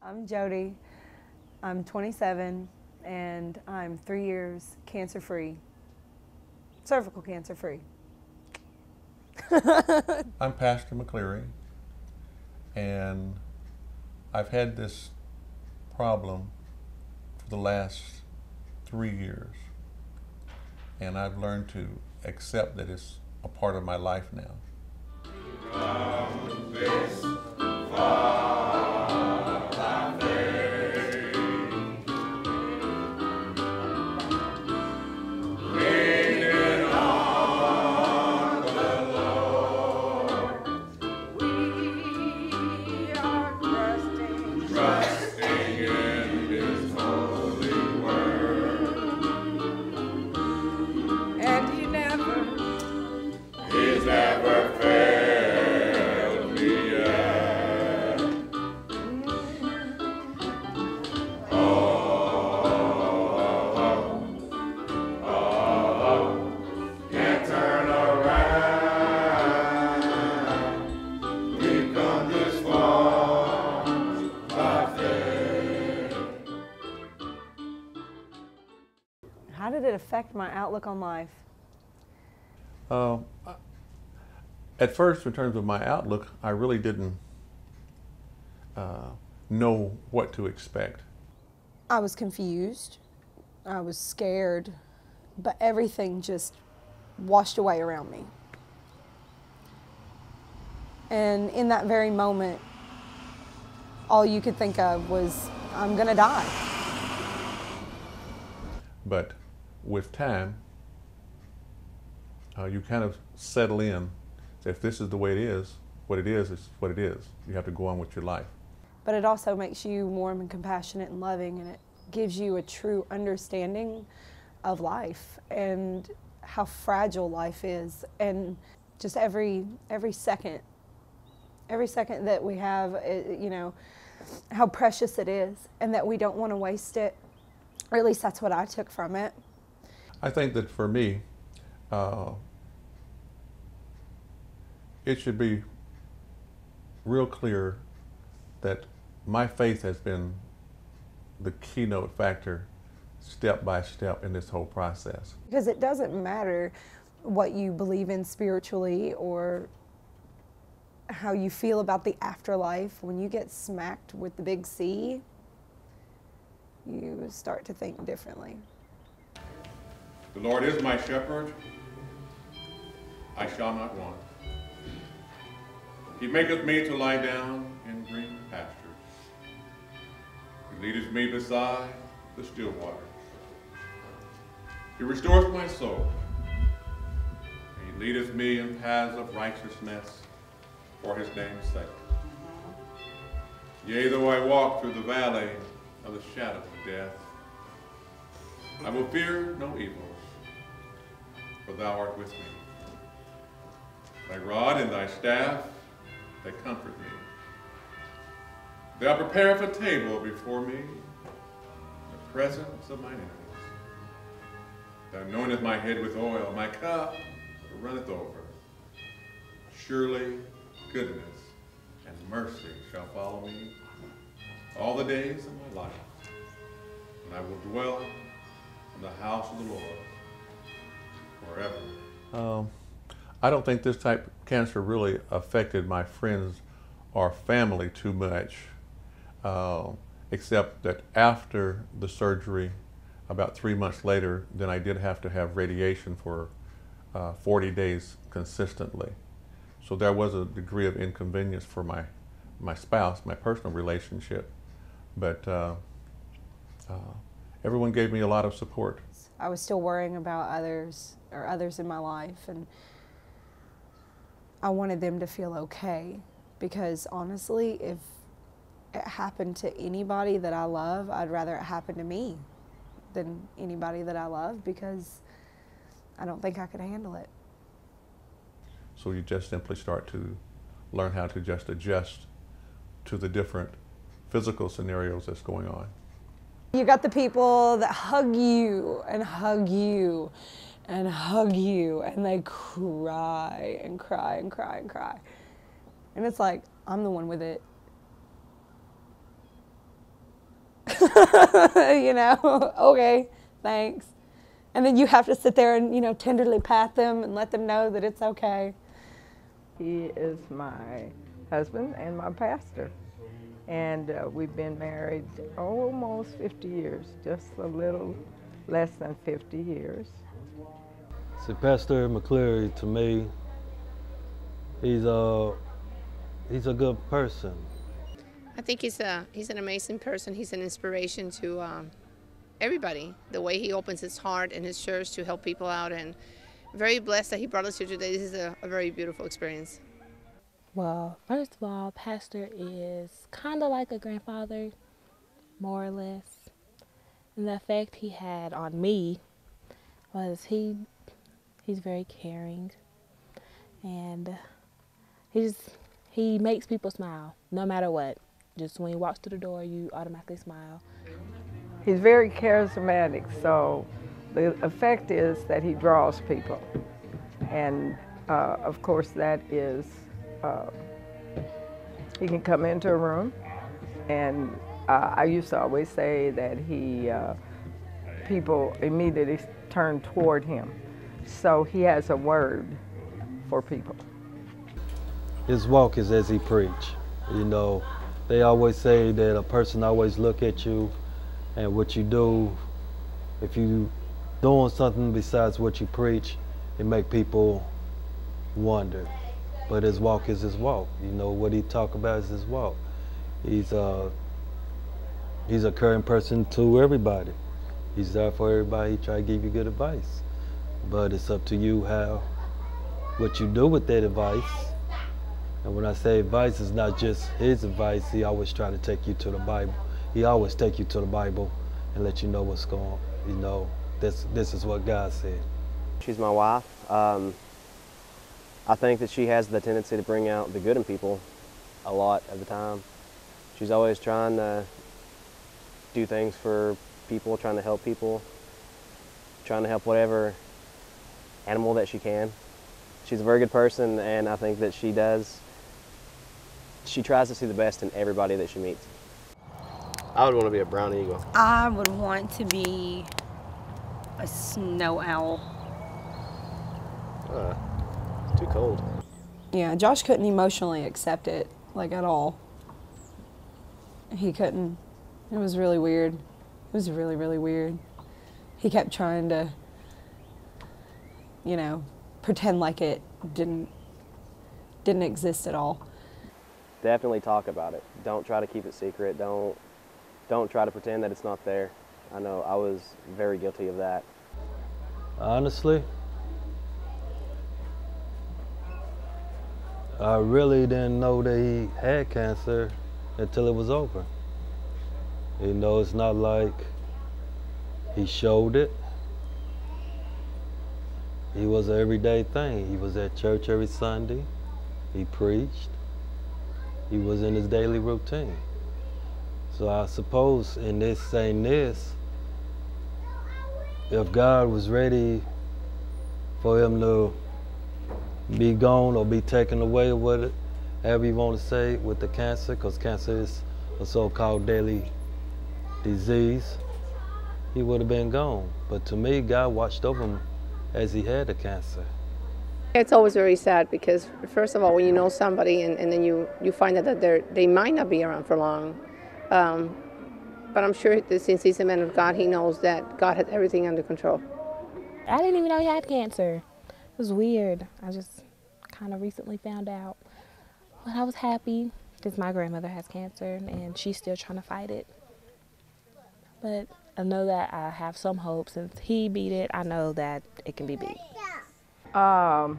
I'm Jody. I'm 27 and I'm 3 years cancer-free, cervical cancer-free. I'm Pastor McCleary, and I've had this problem for the last 3 years, and I've learned to accept that it's a part of my life now. How did it affect my outlook on life? At first, in terms of my outlook, I really didn't know what to expect. I was confused. I was scared, but everything just washed away around me. And in that very moment, all you could think of was, I'm gonna die. But with time, you kind of settle in. If this is the way it is what it is what it is. You have to go on with your life. But it also makes you warm and compassionate and loving, and it gives you a true understanding of life and how fragile life is, and just every second that we have, you know, how precious it is, and that we don't want to waste it. Or at least that's what I took from it. I think that for me, it should be real clear that my faith has been the keynote factor step by step in this whole process. Because it doesn't matter what you believe in spiritually or how you feel about the afterlife. When you get smacked with the big C, you start to think differently. The Lord is my shepherd, I shall not want. He maketh me to lie down in green pastures. He leadeth me beside the still waters. He restoreth my soul. He leadeth me in paths of righteousness for his name's sake. Yea, though I walk through the valley of the shadow of death, I will fear no evil, for thou art with me. Thy rod and thy staff, they comfort me. Thou preparest a table before me in the presence of mine enemies. Thou anointest my head with oil, my cup runneth over. Surely goodness and mercy shall follow me all the days of my life, and I will dwell in the house of the Lord forever. I don't think this type of cancer really affected my friends or family too much, except that after the surgery, about 3 months later, then I did have to have radiation for 40 days consistently. So there was a degree of inconvenience for my spouse, my personal relationship, but everyone gave me a lot of support. I was still worrying about others in my life, and I wanted them to feel okay, because honestly, if it happened to anybody that I love, I'd rather it happen to me than anybody that I love, because I don't think I could handle it. So you just simply start to learn how to just adjust to the different physical scenarios that's going on. You got the people that hug you and hug you and hug you, and they cry and cry and cry and cry. And it's like, I'm the one with it. You know, okay, thanks. And then you have to sit there and, you know, tenderly pat them and let them know that it's okay. He is my husband and my pastor. And we've been married almost 50 years, just a little less than 50 years. So Pastor McCleary, to me, he's a good person. I think he's an amazing person. He's an inspiration to everybody. The way he opens his heart and his church to help people out, and very blessed that he brought us here today. This is a very beautiful experience. Well, first of all, Pastor is kind of like a grandfather, more or less. And the effect he had on me was he's very caring, and he makes people smile no matter what. Just when he walks through the door, you automatically smile. He's very charismatic, so the effect is that he draws people. And of course that is, he can come into a room, and I used to always say that people immediately turn toward him. So he has a word for people. His walk is as he preach. You know, they always say that a person always look at you and what you do. If you doing something besides what you preach, it make people wonder. But his walk is his walk. You know, what he talk about is his walk. He's a caring person to everybody. He's there for everybody. He try to give you good advice. But it's up to you what you do with that advice. And when I say advice, it's not just his advice. He always try to take you to the Bible. He always take you to the Bible and let you know what's going on. You know, this is what God said. She's my wife. I think that she has the tendency to bring out the good in people a lot of the time. She's always trying to do things for people, trying to help people, trying to help whatever animal that she can. She's a very good person, and I think that she tries to see the best in everybody that she meets. I would want to be a brown eagle. I would want to be a snow owl. Too cold. Yeah, Josh couldn't emotionally accept it, like, at all. He couldn't. It was really weird. It was really, really weird. He kept trying to, you know, pretend like it didn't exist at all. Definitely talk about it. Don't try to keep it secret. Don't try to pretend that it's not there. I know I was very guilty of that. Honestly, I really didn't know that he had cancer until it was over. You know, it's not like he showed it. He was an everyday thing. He was at church every Sunday. He preached. He was in his daily routine. So I suppose in this saying this, if God was ready for him to be gone or be taken away with it, however you want to say, with the cancer, because cancer is a so-called daily disease, he would have been gone. But to me, God watched over him as he had the cancer. It's always very sad because, first of all, when you know somebody and then you find out that they might not be around for long, but I'm sure that since he's a man of God, he knows that God has everything under control. I didn't even know he had cancer. It was weird. I just kind of recently found out. But I was happy because my grandmother has cancer and she's still trying to fight it. But I know that I have some hope. Since he beat it, I know that it can be beat. I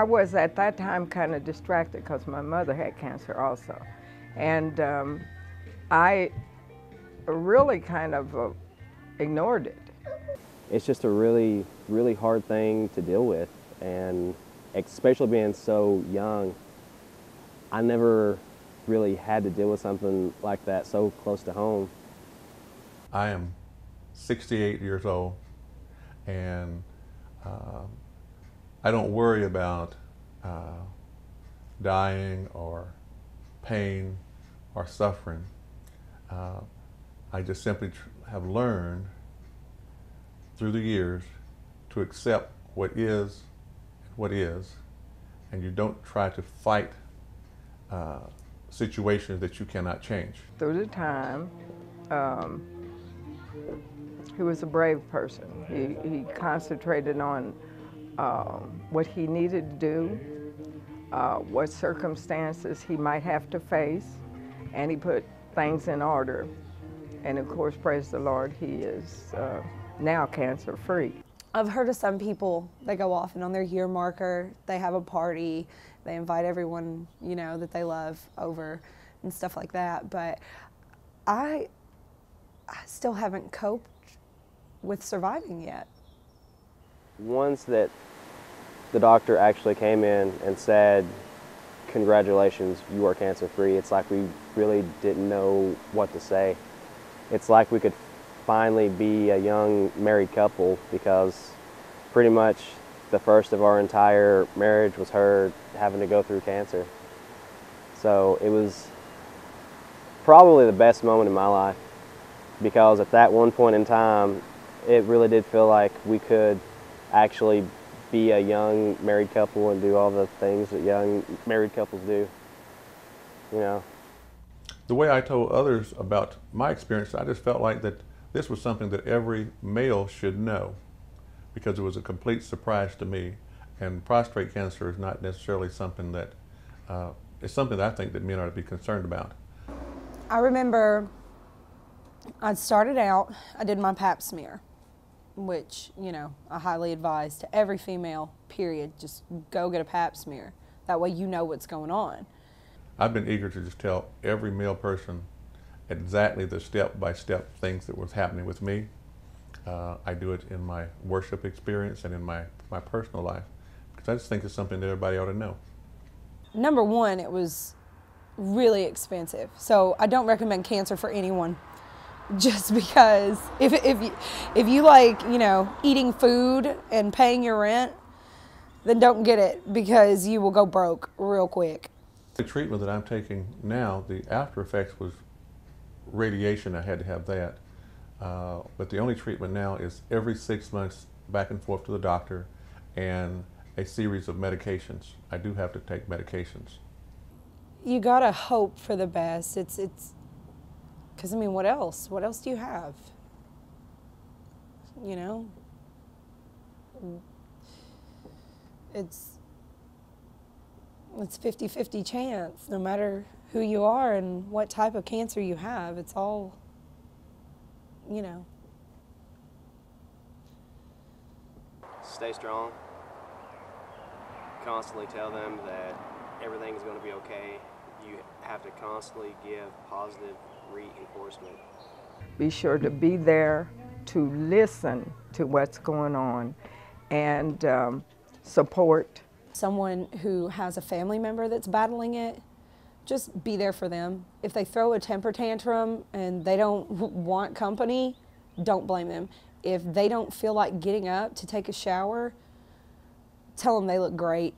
was at that time kind of distracted because my mother had cancer also. And I really kind of ignored it. It's just a really, really hard thing to deal with, and especially being so young, I never really had to deal with something like that so close to home. I am 68 years old, and I don't worry about dying or pain or suffering. I just simply have learned through the years to accept what is, and you don't try to fight situations that you cannot change. Through the time, he was a brave person. He concentrated on what he needed to do, what circumstances he might have to face, and he put things in order. And of course, praise the Lord, he is now cancer-free. I've heard of some people, they go off and on their year marker, they have a party, they invite everyone, you know, that they love over and stuff like that. But I still haven't coped with surviving yet. Once that the doctor actually came in and said, congratulations, you are cancer-free, it's like we really didn't know what to say. It's like we could finally be a young married couple, because pretty much the first of our entire marriage was her having to go through cancer. So it was probably the best moment in my life, because at that one point in time, it really did feel like we could actually be a young married couple and do all the things that young married couples do, you know. The way I told others about my experience, I just felt like that this was something that every male should know, because it was a complete surprise to me. And prostate cancer is not necessarily something that, it's something that I think that men ought to be concerned about. I remember I started out, I did my pap smear, which, you know, I highly advise to every female, period, just go get a pap smear. That way you know what's going on. I've been eager to just tell every male person exactly the step-by-step things that was happening with me. I do it in my worship experience and in my personal life, because I just think it's something that everybody ought to know. Number one, it was really expensive. So I don't recommend cancer for anyone, just because if you like, you know, eating food and paying your rent, then don't get it, because you will go broke real quick. The treatment that I'm taking now, the after effects was radiation. I had to have that. But the only treatment now is every 6 months back and forth to the doctor and a series of medications. I do have to take medications. You gotta hope for the best. It's because I mean, what else? What else do you have? You know? It's 50-50 chance, no matter who you are and what type of cancer you have. It's all, you know. Stay strong. Constantly tell them that everything is going to be okay. You have to constantly give positive reinforcement. Be sure to be there to listen to what's going on and support. Someone who has a family member that's battling it, just be there for them. If they throw a temper tantrum and they don't want company, don't blame them. If they don't feel like getting up to take a shower, tell them they look great.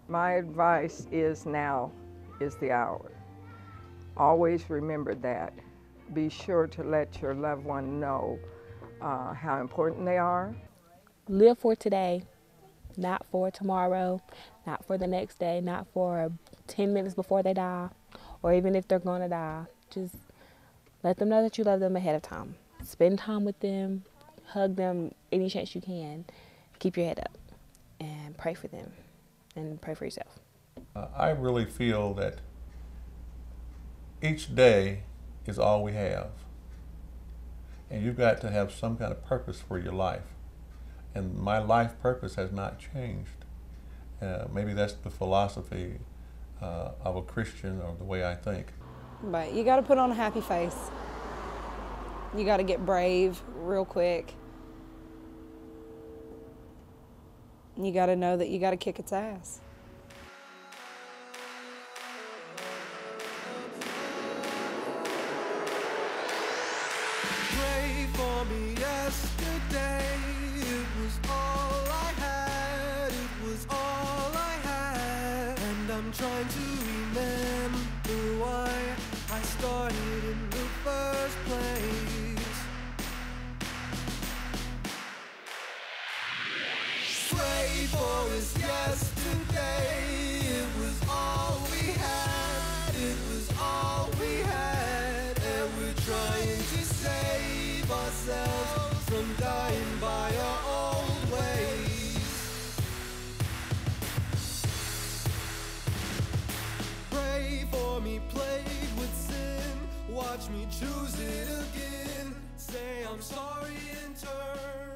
My advice is now is the hour. Always remember that. Be sure to let your loved one know how important they are. Live for today. Not for tomorrow, not for the next day, not for 10 minutes before they die, or even if they're going to die. Just let them know that you love them ahead of time. Spend time with them, hug them any chance you can. Keep your head up and pray for them and pray for yourself. I really feel that each day is all we have, and you've got to have some kind of purpose for your life. And my life purpose has not changed. Maybe that's the philosophy of a Christian, or the way I think. But you got to put on a happy face. You got to get brave real quick. You got to know that you got to kick its ass. Pray for me yesterday. It was all I had, it was all I had. And I'm trying to remember what started in the first place. Pray for us yesterday. It was all we had. It was all we had. And we're trying to save ourselves from dying by our old ways. Pray for me, plagued with sin. Watch me choose it again. Say I'm sorry in turn.